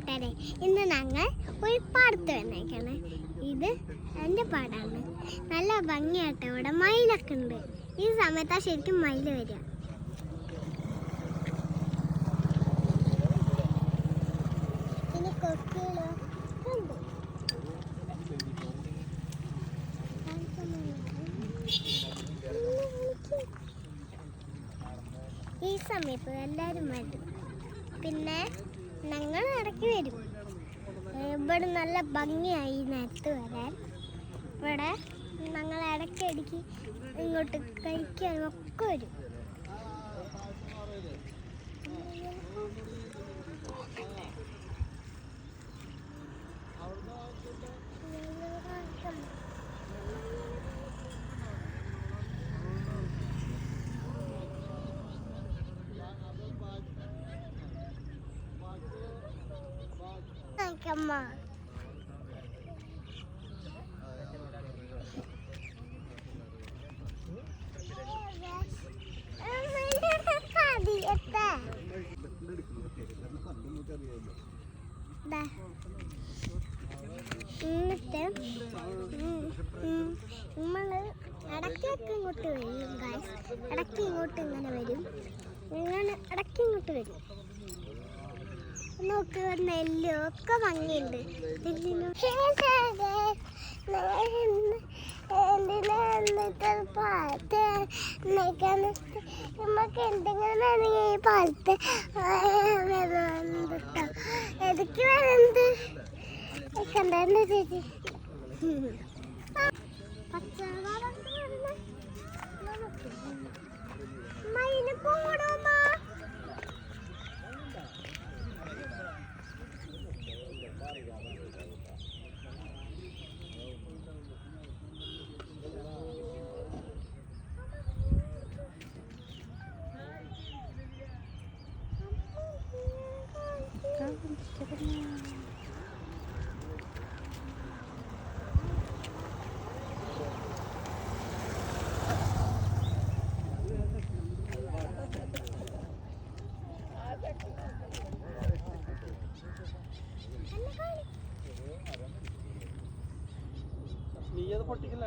കൂട്ടുകാരെ, ഇന്ന് ഞങ്ങൾ ഒരു പാടത്ത് വന്നേക്കാണ്. ഇത് എൻ്റെ പാടാണ്. നല്ല ഭംഗിയാട്ടോ. ഇവിടെ മയിലൊക്കെ ഉണ്ട്. ഈ സമയത്താണ് ശരിക്കും മയിൽ വരിക. ഇനി കൊക്കികളൊക്കെ ഉണ്ട്. ഈ സമയത്ത് എല്ലാവരും വരും. പിന്നെ ഞങ്ങൾ ഇടയ്ക്ക് വരും. ഇവിടെ നല്ല ഭംഗിയായി നേരത്ത് വരാൻ. ഇവിടെ ഞങ്ങൾ ഇടയ്ക്കിടയ്ക്ക് ഇങ്ങോട്ട് കഴിക്കാനും ഒക്കെ വരും. അമ്മ എന്നിട്ട് നമ്മള് ഇടയ്ക്കൊക്കെ ഇങ്ങോട്ട് വരും. ഇടയ്ക്ക് ഇങ്ങോട്ട് ഇങ്ങനെ വരും. ഇങ്ങനെ ഇടയ്ക്ക് ഇങ്ങോട്ട് വരും. നോക്ക്, നെല്ലും ഒക്കെ ഭംഗിയുണ്ട്. നമുക്ക് എന്തെങ്കിലും ഈ പാലത്ത് എതൊക്കെ വരുന്നത് കണ്ടോ ചേച്ചി? മയില് പോടോ. നീ അത് പൊട്ടിക്കില്ല.